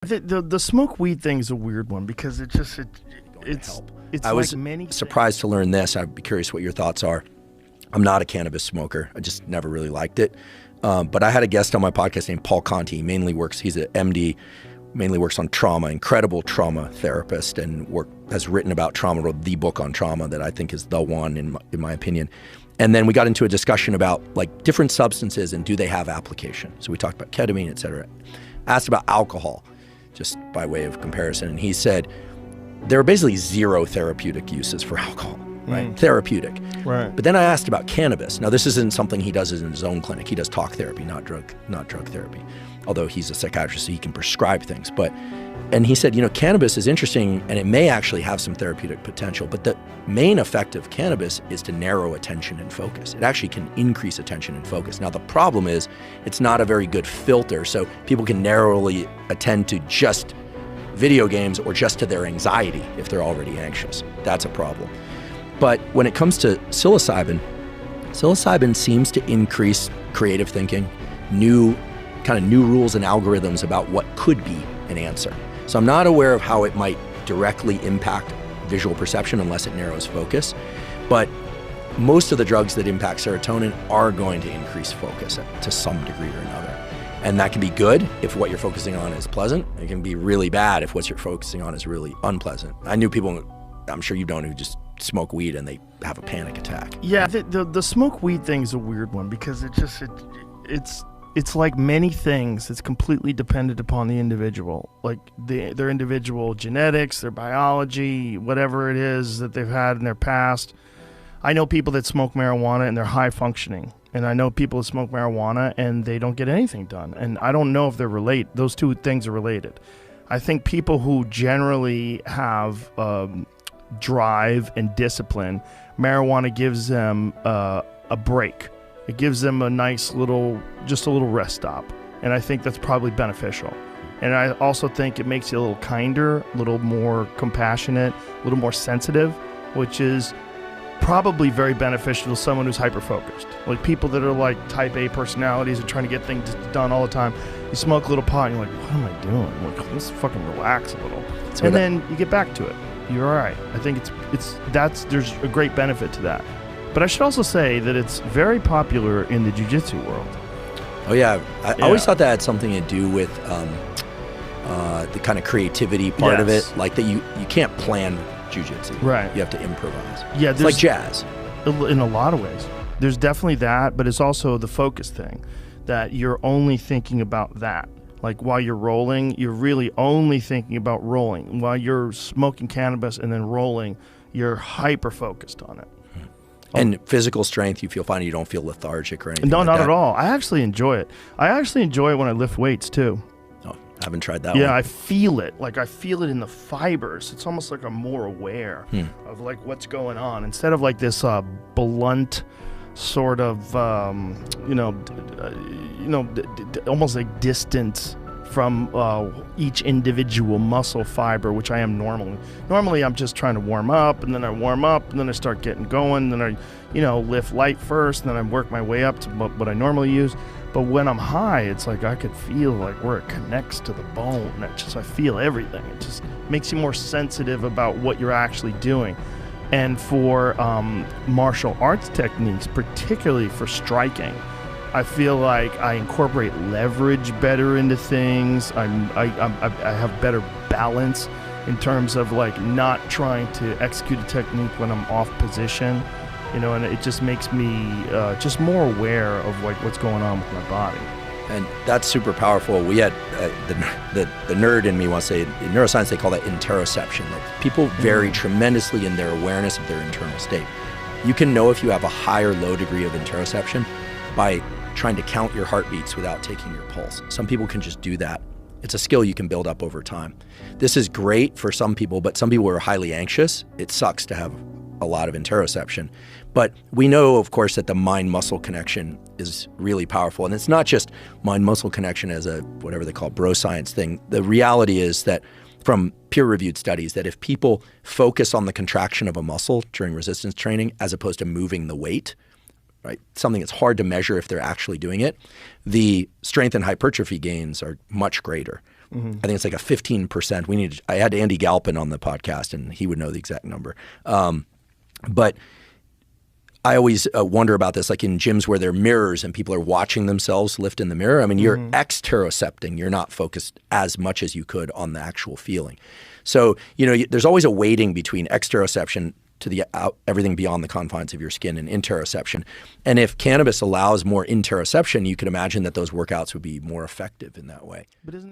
The smoke weed thing is a weird one because it's I was surprised to learn this. I'd be curious what your thoughts are. I'm not a cannabis smoker. I just never really liked it. But I had a guest on my podcast named Paul Conti. He's an MD, mainly works on trauma, incredible trauma therapist, and has written about trauma, wrote the book on trauma that I think is the one in my opinion. And then we got into a discussion about like different substances and do they have application. So we talked about ketamine, et cetera. Asked about alcohol, just by way of comparison. And he said, there are basically zero therapeutic uses for alcohol, right? Therapeutic. Right. But then I asked about cannabis. Now, this isn't something he does in his own clinic. He does talk therapy, not drug therapy. Although he's a psychiatrist, so he can prescribe things. And he said, cannabis is interesting and it may actually have some therapeutic potential, but the main effect of cannabis is to narrow attention and focus. It actually can increase attention and focus. Now, the problem is it's not a very good filter, so people can narrowly attend to just video games or just to their anxiety if they're already anxious. That's a problem. But when it comes to psilocybin seems to increase creative thinking, new rules and algorithms about what could be an answer. So I'm not aware of how it might directly impact visual perception unless it narrows focus. But most of the drugs that impact serotonin are going to increase focus to some degree or another. And that can be good if what you're focusing on is pleasant. It can be really bad if what you're focusing on is really unpleasant. I knew people, I'm sure you don't, who just smoke weed and they have a panic attack. Yeah, the smoke weed thing is a weird one because it's like many things. It's completely dependent upon the individual, like their individual genetics, their biology, whatever it is that they've had in their past. I know people that smoke marijuana and they're high functioning, and I know people that smoke marijuana and they don't get anything done. And I don't know if they're related. Those two things are related. I think people who generally have drive and discipline, marijuana gives them a break. It gives them a nice little rest stop. And I think that's probably beneficial. And I also think it makes you a little kinder, a little more compassionate, a little more sensitive, which is probably very beneficial to someone who's hyper-focused. Like people that are like type A personalities and trying to get things done all the time. You smoke a little pot and you're like, what am I doing? Like, let's fucking relax a little. And then you get back to it. You're all right. I think there's a great benefit to that. But I should also say that it's very popular in the jiu-jitsu world. Oh yeah, I always thought that had something to do with the kind of creativity part of it, like that you can't plan jiu-jitsu. Right. You have to improvise. Yeah, it's like jazz. In a lot of ways. There's definitely that, but it's also the focus thing, that you're only thinking about that. Like while you're rolling, you're really only thinking about rolling. While you're smoking cannabis and then rolling, you're hyper-focused on it. And physical strength, you feel fine. You don't feel lethargic or anything. No, like not that. at all. I actually enjoy it. I actually enjoy it when I lift weights too. Oh, I haven't tried that one. Yeah, I feel it. Like I feel it in the fibers. It's almost like I'm more aware of like what's going on instead of like this blunt sort of almost like distance from each individual muscle fiber, which I am normally. Normally, I'm just trying to warm up, and then I warm up, and then I start getting going, and then I, lift light first, and then I work my way up to what I normally use. But when I'm high, it's like I could feel like where it connects to the bone. I feel everything. It just makes you more sensitive about what you're actually doing. And for martial arts techniques, particularly for striking, I feel like I incorporate leverage better into things. I have better balance in terms of like not trying to execute a technique when I'm off position, and it just makes me just more aware of like what's going on with my body. And that's super powerful. We had the nerd in me wants to say, in neuroscience they call that interoception. Like people vary tremendously in their awareness of their internal state. You can know if you have a high or low degree of interoception by trying to count your heartbeats without taking your pulse. Some people can just do that. It's a skill you can build up over time. This is great for some people, but some people are highly anxious. It sucks to have a lot of interoception. But we know, of course, that the mind-muscle connection is really powerful. And it's not just mind-muscle connection as a, whatever they call bro science thing. The reality is that from peer-reviewed studies, that if people focus on the contraction of a muscle during resistance training as opposed to moving the weight, right, something that's hard to measure if they're actually doing it, the strength and hypertrophy gains are much greater. I think it's like a 15%. I had Andy Galpin on the podcast, and he would know the exact number. But I always wonder about this, like in gyms where there are mirrors and people are watching themselves lift in the mirror. I mean, you're exterocepting. You're not focused as much as you could on the actual feeling. So, there's always a weighting between exteroception to the everything beyond the confines of your skin and interoception. And if cannabis allows more interoception, you could imagine that those workouts would be more effective in that way. But isn't it